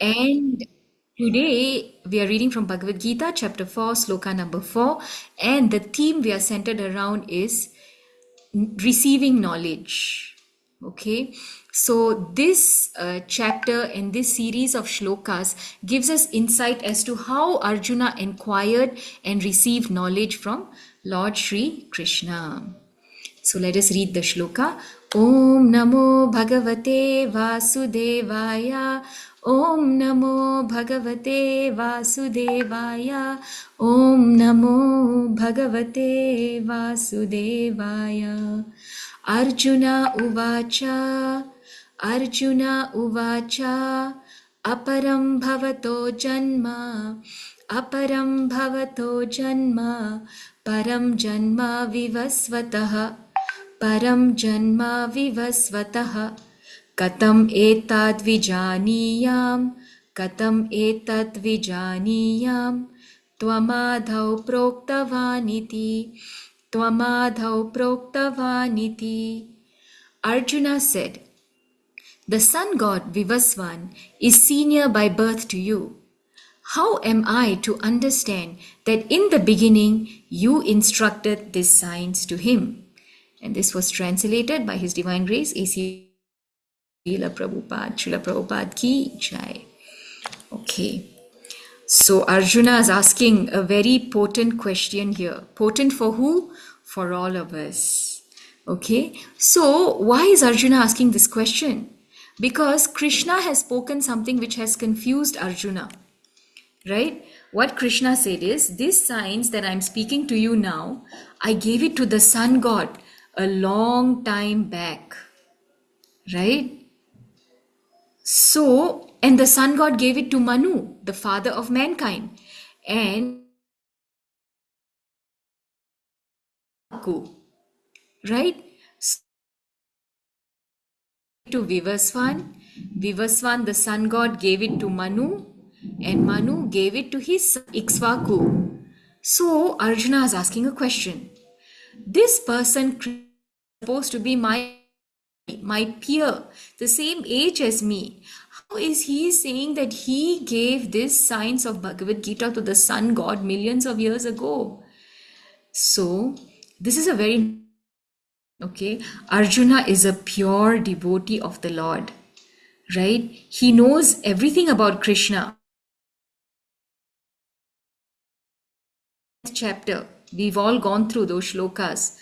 And today we are reading from Bhagavad Gita, chapter 4, sloka number 4. And the theme we are centered around is receiving knowledge. Okay, so this chapter in this series of shlokas gives us insight as to how Arjuna inquired and received knowledge from Lord Shri Krishna. So let us read the shloka. Om Namo Bhagavate Vasudevaya. Om Namo Bhagavate Vasudevaya. Om Namo Bhagavate Vasudevaya. Arjuna Uvacha. Arjuna Uvacha. Aparam Bhavato Janma. Aparam Bhavato Janma. Param Janma Vivasvatah. Param Janma Vivasvatah. Katam etad vijaniyam. Katam etad vijaniyam. Tvamadhau proktavaniti. Tvamadhau proktavaniti. Arjuna said, the sun god Vivasvan is senior by birth to you. How am I to understand that in the beginning you instructed this science to him? And this was translated by His Divine Grace A.C. Srila Prabhupada ki jai. Okay. So Arjuna is asking a very potent question here. Potent for who? For all of us. Okay. So why is Arjuna asking this question? Because Krishna has spoken something which has confused Arjuna. Right? What Krishna said is, this science that I'm speaking to you now, I gave it to the sun god a long time back. Right? So, and the sun god gave it to Manu, the father of mankind. And right? To Vivasvan. Vivasvan, the sun god, gave it to Manu, and Manu gave it to his son Ikshvaku. So Arjuna is asking a question. This person is supposed to be my peer, the same age as me. How is he saying that he gave this science of Bhagavad Gita to the sun god millions of years ago? So this is a very okay. Arjuna is a pure devotee of the Lord, right? He knows everything about Krishna. Chapter, we've all gone through those shlokas,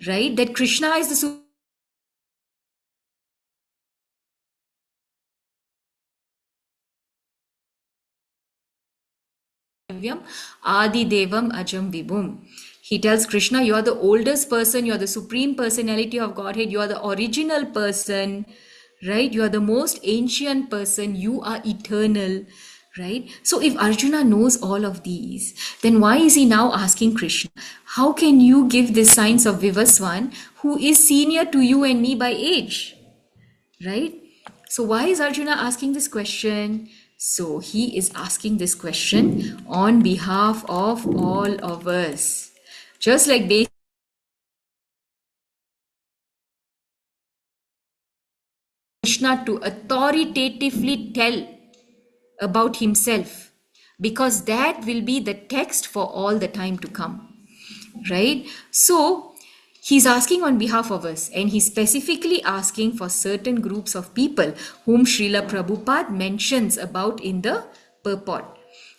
right? That Krishna is the Adi Devam Ajam Vibhum. He tells Krishna, you are the oldest person, you are the supreme personality of Godhead, you are the original person, right? You are the most ancient person, you are eternal, right? So if Arjuna knows all of these, then why is he now asking Krishna, how can you give this science of Vivasvan who is senior to you and me by age, right? So why is Arjuna asking this question? So he is asking this question on behalf of all of us. Just like Krishna to authoritatively tell about himself, because that will be the text for all the time to come, right? So he's asking on behalf of us, and he's specifically asking for certain groups of people whom Srila Prabhupada mentions about in the purport.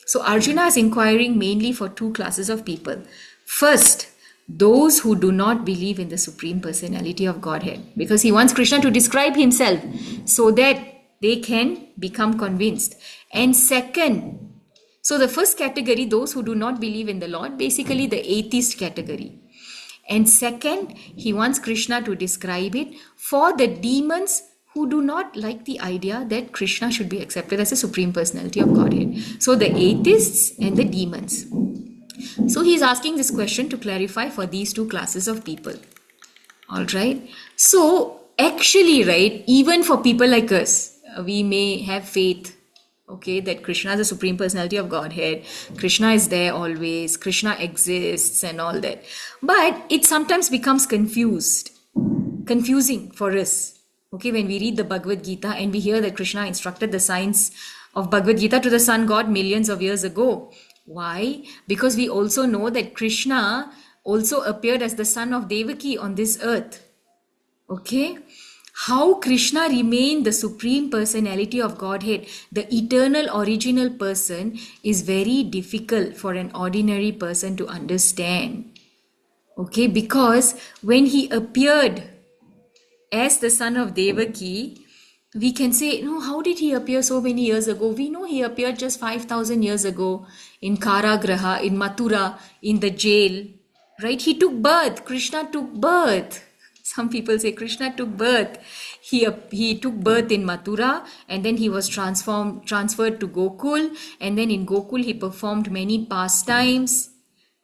So Arjuna is inquiring mainly for two classes of people. First, those who do not believe in the Supreme Personality of Godhead, because he wants Krishna to describe himself so that they can become convinced. And second, so the first category, those who do not believe in the Lord, basically the atheist category. And second, he wants Krishna to describe it for the demons who do not like the idea that Krishna should be accepted as a Supreme Personality of Godhead. So the atheists and the demons. So he is asking this question to clarify for these two classes of people. All right. So actually, right, even for people like us, we may have faith, okay, that Krishna is the Supreme Personality of Godhead. Krishna is there always. Krishna exists and all that. But it sometimes becomes confusing for us. Okay, when we read the Bhagavad Gita and we hear that Krishna instructed the science of Bhagavad Gita to the sun god millions of years ago. Why? Because we also know that Krishna also appeared as the son of Devaki on this earth. Okay? How Krishna remained the supreme personality of Godhead, the eternal original person, is very difficult for an ordinary person to understand. Okay? Because when he appeared as the son of Devaki, we can say, no, how did he appear so many years ago? We know he appeared just 5,000 years ago in Karagraha, in Mathura, in the jail, right? He took birth. Krishna took birth. Some people say Krishna took birth. He took birth in Mathura, and then he was transferred to Gokul, and then in Gokul he performed many pastimes.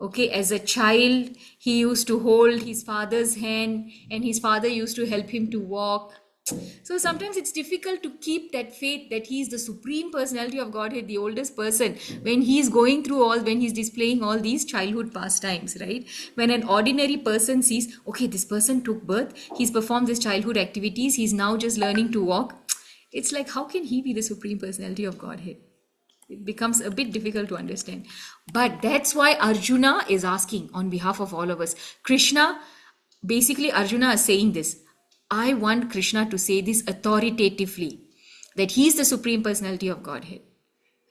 Okay, as a child, he used to hold his father's hand, and his father used to help him to walk. So sometimes it's difficult to keep that faith that he is the supreme personality of Godhead, the oldest person, when when he's displaying all these childhood pastimes, right? When an ordinary person sees, okay, this person took birth, he's performed these childhood activities, he's now just learning to walk. It's like, how can he be the supreme personality of Godhead? It becomes a bit difficult to understand. But that's why Arjuna is asking on behalf of all of us. Basically, Arjuna is saying this. I want Krishna to say this authoritatively, that he is the supreme personality of Godhead,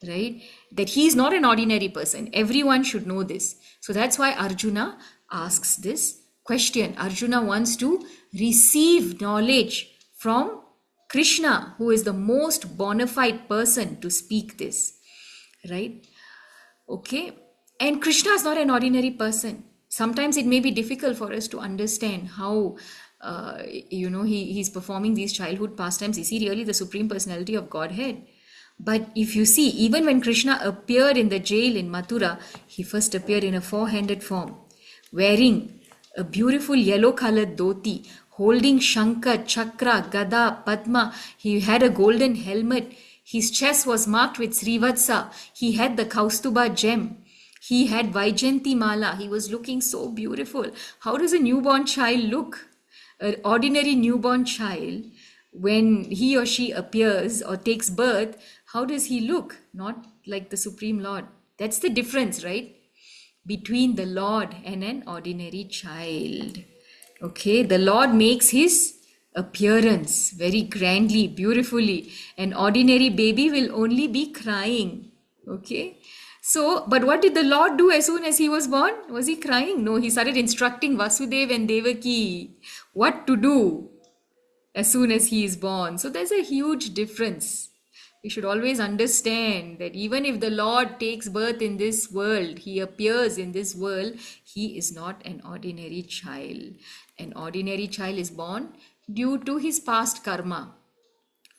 right? That he is not an ordinary person. Everyone should know this. So that's why Arjuna asks this question. Arjuna wants to receive knowledge from Krishna, who is the most bona fide person to speak this. Right? Okay. And Krishna is not an ordinary person. Sometimes it may be difficult for us to understand how, he's performing these childhood pastimes. Is he really the supreme personality of Godhead? But if you see, even when Krishna appeared in the jail in Mathura, he first appeared in a four-handed form, wearing a beautiful yellow-colored dhoti, holding Shankha, Chakra, Gada, Padma. He had a golden helmet. His chest was marked with Srivatsa. He had the Kaustuba gem. He had Vaijayanti Mala. He was looking so beautiful. How does a newborn child look? An ordinary newborn child, when he or she appears or takes birth, how does he look? Not like the Supreme Lord. That's the difference, right? Between the Lord and an ordinary child. Okay, the Lord makes his appearance very grandly, beautifully. An ordinary baby will only be crying. Okay. So, but what did the Lord do as soon as he was born? Was he crying? No, he started instructing Vasudeva and Devaki what to do as soon as he is born. So there's a huge difference. We should always understand that even if the Lord takes birth in this world, he appears in this world, he is not an ordinary child. An ordinary child is born due to his past karma.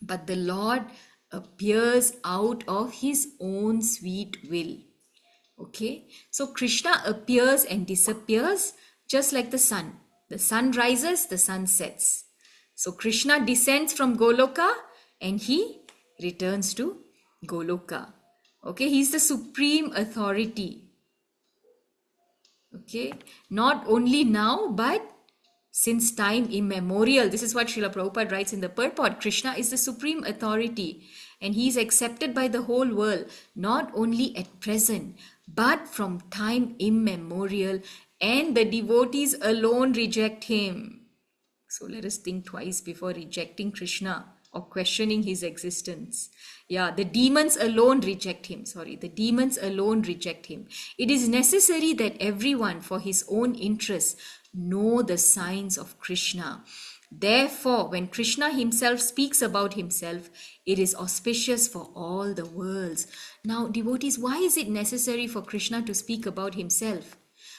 But the Lord appears out of his own sweet will. Okay, so Krishna appears and disappears just like the sun. The sun rises, the sun sets. So Krishna descends from Goloka and he returns to Goloka. Okay, he's the supreme authority. Okay, not only now, but since time immemorial. This is what Srila Prabhupada writes in the purport. Krishna is the supreme authority and he is accepted by the whole world, not only at present, but from time immemorial, and the devotees alone reject him. So let us think twice before rejecting Krishna or questioning his existence. Yeah, the demons alone reject him. The demons alone reject him. It is necessary that everyone, for his own interests, know the signs of Krishna. Therefore, when Krishna himself speaks about himself, it is auspicious for all the worlds. Now, devotees, why is it necessary for Krishna to speak about himself?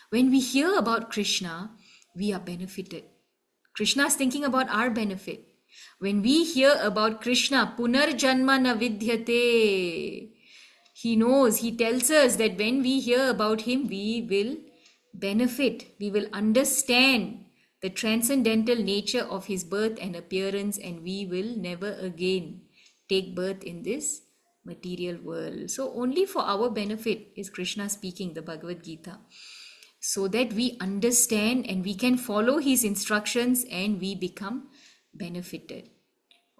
When we hear about Krishna, we are benefited. Krishna is thinking about our benefit. When we hear about Krishna, Punarjanma na vidyate, he knows, he tells us that when we hear about him, we will benefit, we will understand the transcendental nature of his birth and appearance, and we will never again take birth in this material world. So only for our benefit is Krishna speaking the Bhagavad Gita, so that we understand and we can follow his instructions and we become benefited.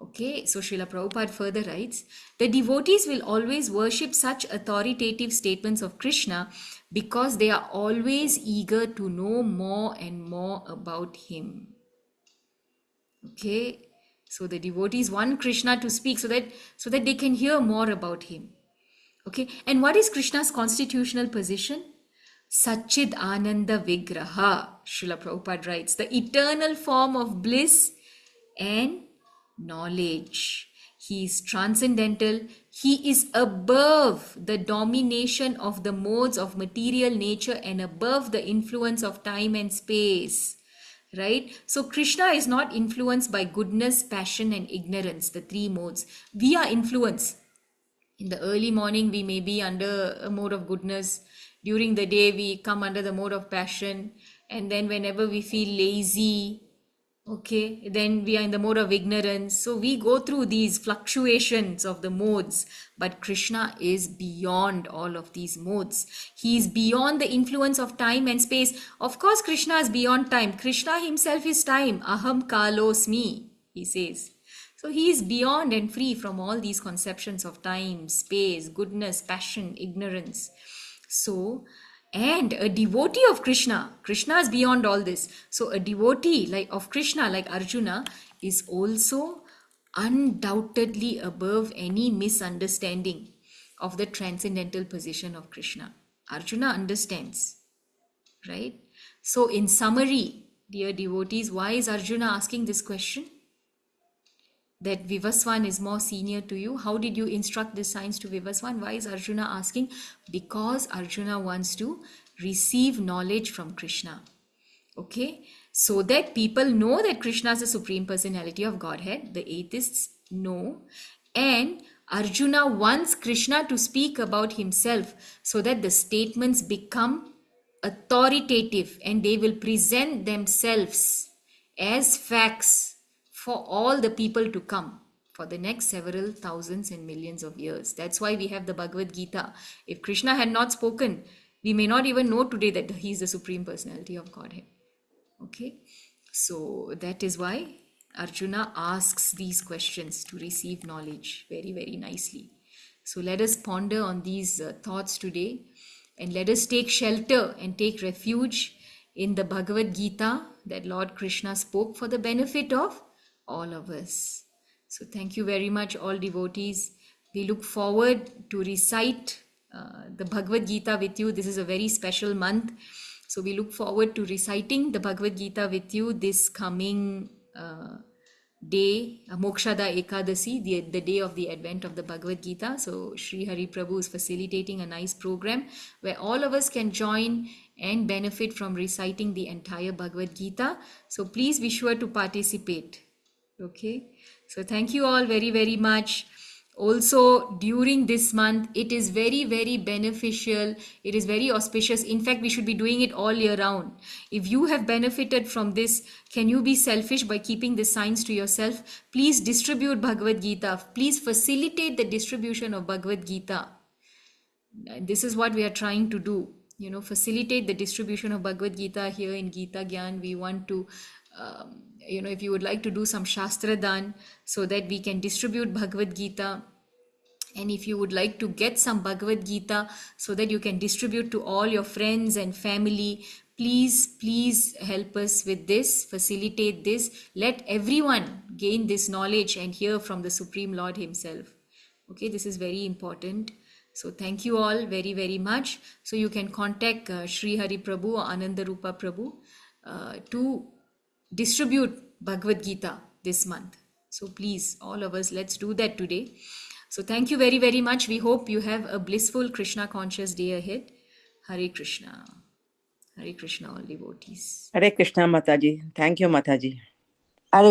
Okay, so Srila Prabhupada further writes, the devotees will always worship such authoritative statements of Krishna because they are always eager to know more and more about him. Okay, so the devotees want Krishna to speak so that they can hear more about him. Okay, and what is Krishna's constitutional position? Satchid Ananda Vigraha, Srila Prabhupada writes, the eternal form of bliss and knowledge. He is transcendental. He is above the domination of the modes of material nature and above the influence of time and space. Right? So Krishna is not influenced by goodness, passion, and ignorance, the three modes. We are influenced. In the early morning, we may be under a mode of goodness. During the day, we come under the mode of passion. And then, whenever we feel lazy, okay, then we are in the mode of ignorance. So, we go through these fluctuations of the modes. But Krishna is beyond all of these modes. He is beyond the influence of time and space. Of course, Krishna is beyond time. Krishna himself is time. Aham kalosmi, he says. So he is beyond and free from all these conceptions of time, space, goodness, passion, ignorance. So, and a devotee of Krishna, Krishna is beyond all this. So a devotee of Krishna, like Arjuna, is also undoubtedly above any misunderstanding of the transcendental position of Krishna. Arjuna understands, right? So in summary, dear devotees, why is Arjuna asking this question? That Vivaswan is more senior to you. How did you instruct this science to Vivaswan? Why is Arjuna asking? Because Arjuna wants to receive knowledge from Krishna. Okay? So that people know that Krishna is the Supreme Personality of Godhead. The atheists know. And Arjuna wants Krishna to speak about himself so that the statements become authoritative and they will present themselves as facts for all the people to come for the next several thousands and millions of years. That's why we have the Bhagavad Gita. If Krishna had not spoken, we may not even know today that he is the Supreme Personality of Godhead. Okay, so that is why Arjuna asks these questions to receive knowledge very, very nicely. So let us ponder on these thoughts today, and let us take shelter and take refuge in the Bhagavad Gita that Lord Krishna spoke for the benefit of all of us. So thank you very much, all devotees. We look forward to recite the Bhagavad Gita with you. This is a very special month. So we look forward to reciting the Bhagavad Gita with you this coming day, Mokshada Ekadasi, the day of the advent of the Bhagavad Gita. So Sri Hari Prabhu is facilitating a nice program where all of us can join and benefit from reciting the entire Bhagavad Gita. So please be sure to participate. Okay, so thank you all very, very much. Also, during this month, it is very, very beneficial. It is very auspicious. In fact, we should be doing it all year round. If you have benefited from this, can you be selfish by keeping the signs to yourself? Please distribute Bhagavad Gita. Please facilitate the distribution of Bhagavad Gita. This is what we are trying to do. Facilitate the distribution of Bhagavad Gita here in Gita Gyan. We want to if you would like to do some Shastra Dan so that we can distribute Bhagavad Gita, and if you would like to get some Bhagavad Gita so that you can distribute to all your friends and family, please help us with this, facilitate this. Let everyone gain this knowledge and hear from the Supreme Lord himself. Okay, this is very important. So thank you all very, very much. So you can contact Sri Hari Prabhu or Ananda Rupa Prabhu to distribute Bhagavad Gita this month. So please, all of us, let's do that today. So thank you very, very much. We hope you have a blissful Krishna conscious day ahead. Hare Krishna. Hare Krishna, all devotees. Hare Krishna, Mataji. Thank you, Mataji. Hare